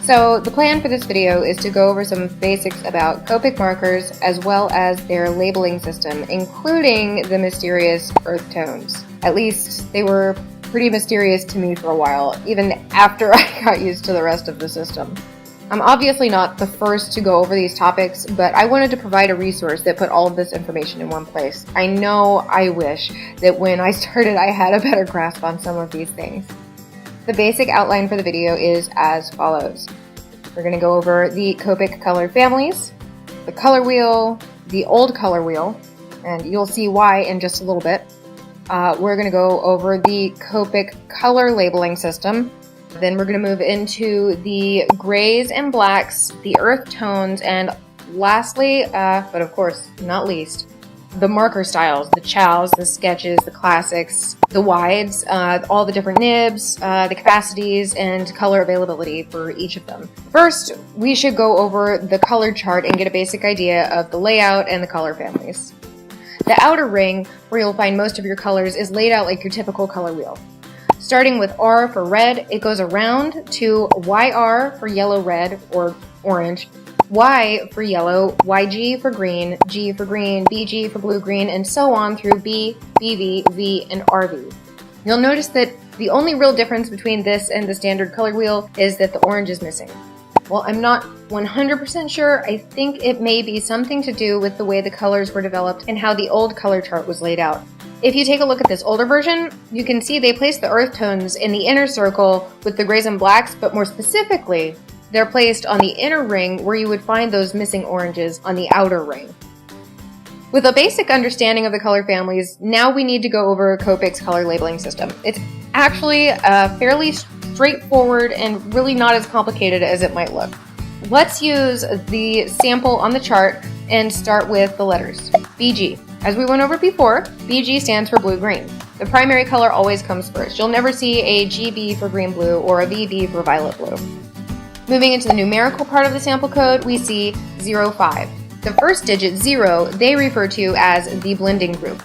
So the plan for this video is to go over some basics about Copic markers as well as their labeling system, including the mysterious earth tones. At least they were pretty mysterious to me for a while, even after I got used to the rest of the system. I'm obviously not the first to go over these topics, but I wanted to provide a resource that put all of this information in one place. I know I wish that when I started I had a better grasp on some of these things. The basic outline for the video is as follows. We're going to go over the Copic color families, the color wheel, the old color wheel, and you'll see why in just a little bit. We're going to go over the Copic color labeling system. Then we're going to move into the grays and blacks, the earth tones, and lastly, but of course not least, the marker styles, the Ciaos, the sketches, the classics, the wides, all the different nibs, the capacities, and color availability for each of them. First, we should go over the color chart and get a basic idea of the layout and the color families. The outer ring, where you'll find most of your colors, is laid out like your typical color wheel. Starting with R for red, it goes around to YR for yellow, red, or orange, Y for yellow, YG for green, G for green, BG for blue, green, and so on through B, BV, V, and RV. You'll notice that the only real difference between this and the standard color wheel is that the orange is missing. Well, I'm not 100% sure. I think it may be something to do with the way the colors were developed and how the old color chart was laid out. If you take a look at this older version, you can see they place the earth tones in the inner circle with the grays and blacks, but more specifically, they're placed on the inner ring where you would find those missing oranges on the outer ring. With a basic understanding of the color families, now we need to go over Copic's color labeling system. It's actually fairly straightforward and really not as complicated as it might look. Let's use the sample on the chart and start with the letters. BG. As we went over before, BG stands for blue-green. The primary color always comes first. You'll never see a GB for green-blue or a VB for violet-blue. Moving into the numerical part of the sample code, we see 05. The first digit 0, they refer to as the blending group.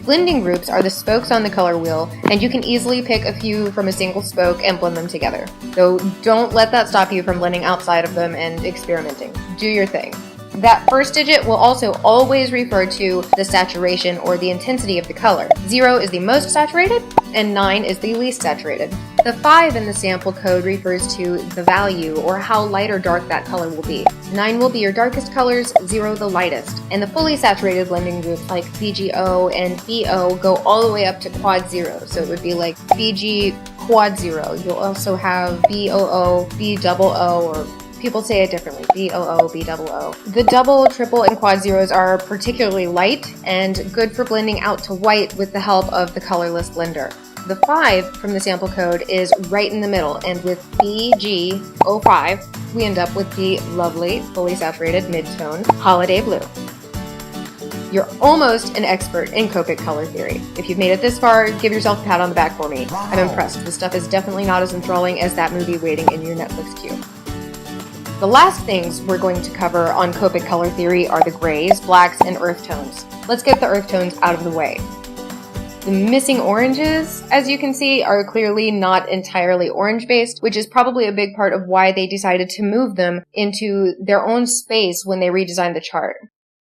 Blending groups are the spokes on the color wheel, and you can easily pick a few from a single spoke and blend them together. So don't let that stop you from blending outside of them and experimenting. Do your thing. That first digit will also always refer to the saturation or the intensity of the color. 0 is the most saturated, and 9 is the least saturated. The 5 in the sample code refers to the value or how light or dark that color will be. 9 will be your darkest colors, 0 the lightest. And the fully saturated blending groups like BGO and BO go all the way up to quad 0. So it would be like BG quad 0. You'll also have BOO, BOO, or people say it differently, BOO, BOO. The double, triple, and quad zeros are particularly light and good for blending out to white with the help of the colorless blender. The 5 from the sample code is right in the middle, and with BG05, we end up with the lovely, fully saturated mid-tone Holiday Blue. You're almost an expert in Copic color theory. If you've made it this far, give yourself a pat on the back for me. I'm impressed. This stuff is definitely not as enthralling as that movie waiting in your Netflix queue. The last things we're going to cover on Copic color theory are the grays, blacks, and earth tones. Let's get the earth tones out of the way. The missing oranges, as you can see, are clearly not entirely orange-based, which is probably a big part of why they decided to move them into their own space when they redesigned the chart.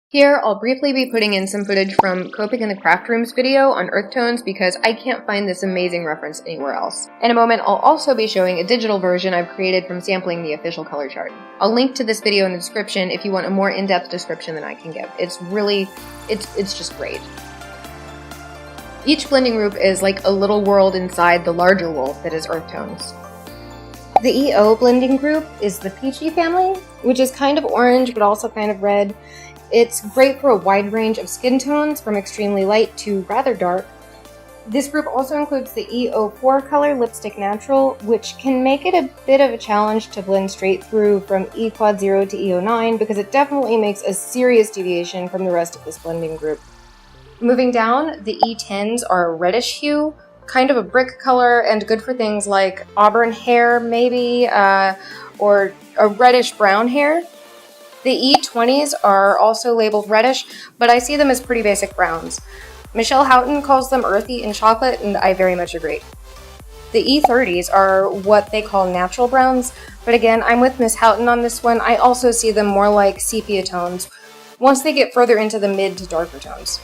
Here, I'll briefly be putting in some footage from Copic in the Craft Rooms video on earth tones because I can't find this amazing reference anywhere else. In a moment, I'll also be showing a digital version I've created from sampling the official color chart. I'll link to this video in the description if you want a more in-depth description than I can give. It's just great. Each blending group is like a little world inside the larger world that is earth tones. The EO blending group is the peachy family, which is kind of orange but also kind of red. It's great for a wide range of skin tones, from extremely light to rather dark. This group also includes the E04 color Lipstick Natural, which can make it a bit of a challenge to blend straight through from E quad 0 to E09 because it definitely makes a serious deviation from the rest of this blending group. Moving down, the E10s are a reddish hue, kind of a brick color and good for things like auburn hair maybe, or a reddish brown hair. The E20s are also labeled reddish, but I see them as pretty basic browns. Michelle Houghton calls them earthy and chocolate, and I very much agree. The E30s are what they call natural browns, but again, I'm with Miss Houghton on this one. I also see them more like sepia tones once they get further into the mid to darker tones.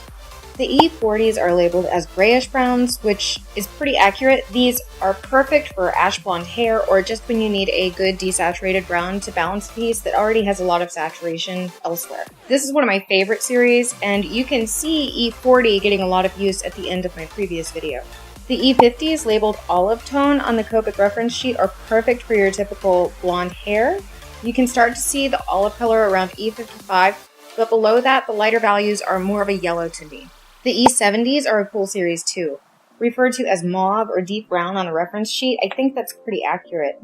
The E40s are labeled as grayish browns, which is pretty accurate. These are perfect for ash blonde hair or just when you need a good desaturated brown to balance a piece that already has a lot of saturation elsewhere. This is one of my favorite series, and you can see E40 getting a lot of use at the end of my previous video. The E50s, labeled olive tone on the Copic reference sheet, are perfect for your typical blonde hair. You can start to see the olive color around E55, but below that, the lighter values are more of a yellow to me. The E70s are a cool series too. Referred to as mauve or deep brown on a reference sheet, I think that's pretty accurate.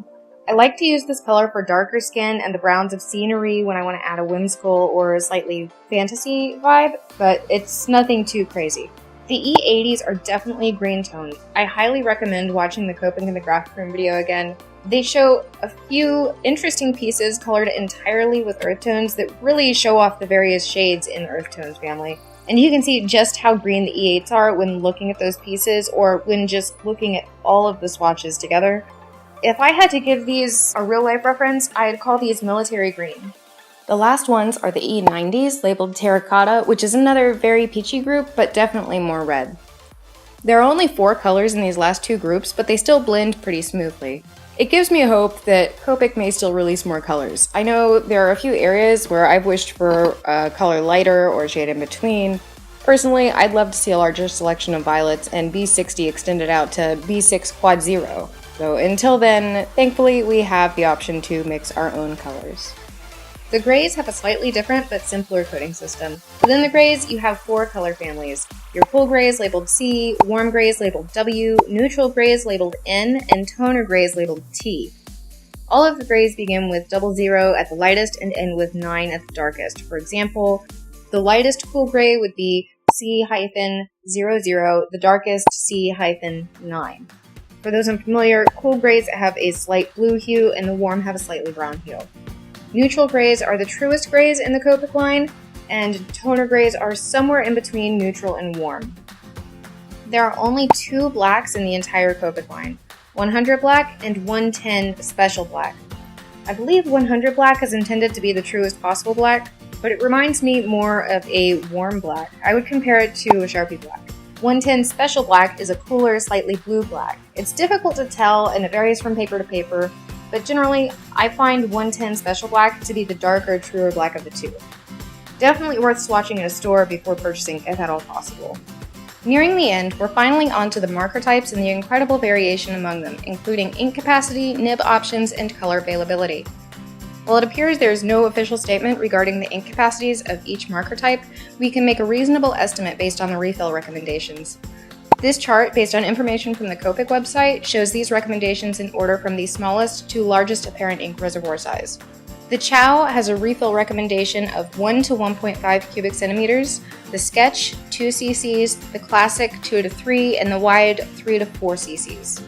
I like to use this color for darker skin and the browns of scenery when I want to add a whimsical or a slightly fantasy vibe, but it's nothing too crazy. The E80s are definitely green toned. I highly recommend watching the Copic in the Graphic Room video again. They show a few interesting pieces colored entirely with earth tones that really show off the various shades in the earth tones family. And you can see just how green the E8s are when looking at those pieces or when just looking at all of the swatches together. If I had to give these a real-life reference, I'd call these military green. The last ones are the E90s, labeled terracotta, which is another very peachy group, but definitely more red. There are only 4 colors in these last 2 groups, but they still blend pretty smoothly. It gives me hope that Copic may still release more colors. I know there are a few areas where I've wished for a color lighter or a shade in between. Personally, I'd love to see a larger selection of violets and B60 extended out to B6 Quad Zero. So until then, thankfully we have the option to mix our own colors. The grays have a slightly different but simpler coding system. Within the grays, you have 4 color families. Your cool grays labeled C, warm grays labeled W, neutral grays labeled N, and toner grays labeled T. All of the grays begin with 00 at the lightest and end with 9 at the darkest. For example, the lightest cool gray would be C-00, the darkest C-9. For those unfamiliar, cool grays have a slight blue hue and the warm have a slightly brown hue. Neutral grays are the truest grays in the Copic line, and toner grays are somewhere in between neutral and warm. There are only 2 blacks in the entire Copic line, 100 black and 110 special black. I believe 100 black is intended to be the truest possible black, but it reminds me more of a warm black. I would compare it to a Sharpie black. 110 special black is a cooler, slightly blue black. It's difficult to tell and it varies from paper to paper, but generally, I find 110 Special Black to be the darker, truer black of the 2. Definitely worth swatching in a store before purchasing if at all possible. Nearing the end, we're finally onto the marker types and the incredible variation among them, including ink capacity, nib options, and color availability. While it appears there is no official statement regarding the ink capacities of each marker type, we can make a reasonable estimate based on the refill recommendations. This chart, based on information from the Copic website, shows these recommendations in order from the smallest to largest apparent ink reservoir size. The Ciao has a refill recommendation of 1 to 1.5 cubic centimeters, the Sketch 2 cc's, the Classic 2 to 3, and the Wide 3 to 4 cc's.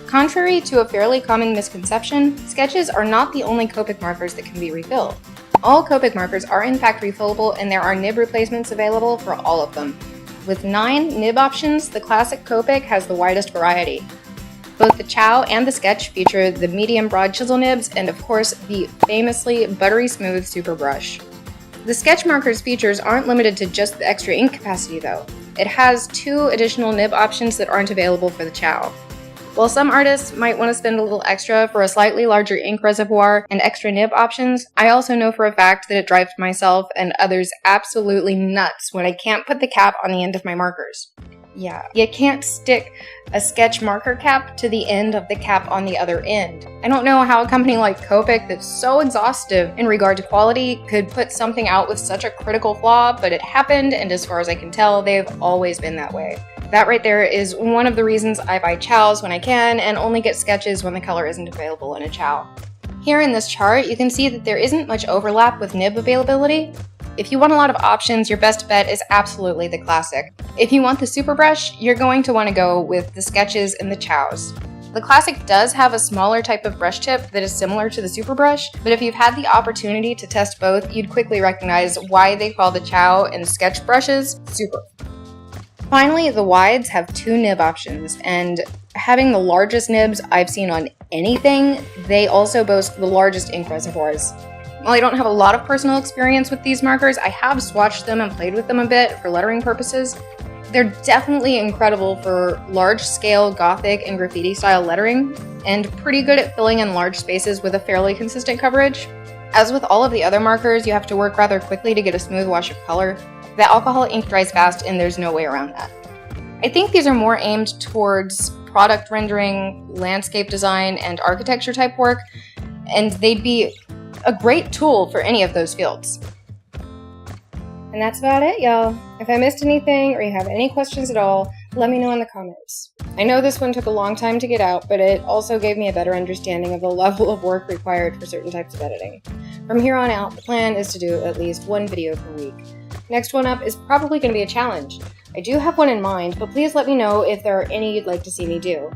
Contrary to a fairly common misconception, sketches are not the only Copic markers that can be refilled. All Copic markers are in fact refillable and there are nib replacements available for all of them. With 9 nib options, the Classic Copic has the widest variety. Both the Ciao and the Sketch feature the medium broad chisel nibs and of course the famously buttery smooth super brush. The Sketch marker's features aren't limited to just the extra ink capacity though. It has 2 additional nib options that aren't available for the Ciao. While some artists might want to spend a little extra for a slightly larger ink reservoir and extra nib options, I also know for a fact that it drives myself and others absolutely nuts when I can't put the cap on the end of my markers. Yeah, you can't stick a Sketch marker cap to the end of the cap on the other end. I don't know how a company like Copic that's so exhaustive in regard to quality could put something out with such a critical flaw, but it happened, and as far as I can tell, they've always been that way. That right there is one of the reasons I buy Ciaos when I can and only get Sketches when the color isn't available in a Ciao. Here in this chart, you can see that there isn't much overlap with nib availability. If you want a lot of options, your best bet is absolutely the Classic. If you want the super brush, you're going to want to go with the Sketches and the Ciaos. The Classic does have a smaller type of brush tip that is similar to the super brush, but if you've had the opportunity to test both, you'd quickly recognize why they call the Ciao and Sketch brushes super. Finally, the wides have 2 nib options, and having the largest nibs I've seen on anything, they also boast the largest ink reservoirs. While I don't have a lot of personal experience with these markers, I have swatched them and played with them a bit for lettering purposes. They're definitely incredible for large-scale Gothic and graffiti-style lettering, and pretty good at filling in large spaces with a fairly consistent coverage. As with all of the other markers, you have to work rather quickly to get a smooth wash of color. The alcohol ink dries fast, and there's no way around that. I think these are more aimed towards product rendering, landscape design, and architecture type work, and they'd be a great tool for any of those fields. And that's about it, y'all. If I missed anything or you have any questions at all, let me know in the comments. I know this one took a long time to get out, but it also gave me a better understanding of the level of work required for certain types of editing. From here on out, the plan is to do at least 1 video per week. Next one up is probably going to be a challenge. I do have one in mind, but please let me know if there are any you'd like to see me do.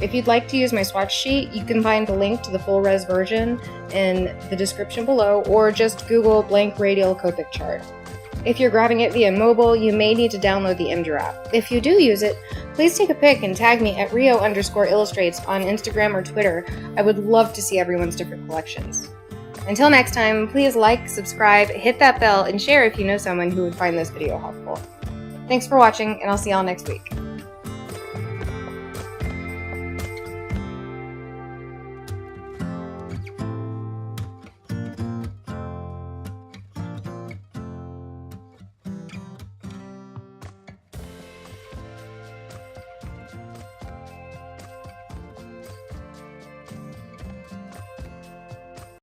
If you'd like to use my swatch sheet, you can find the link to the full res version in the description below, or just Google blank radial Copic chart. If you're grabbing it via mobile, you may need to download the Imgur app. If you do use it, please take a pic and tag me at Rio_illustrates on Instagram or Twitter. I would love to see everyone's different collections. Until next time, please like, subscribe, hit that bell, and share if you know someone who would find this video helpful. Thanks for watching, and I'll see y'all next week.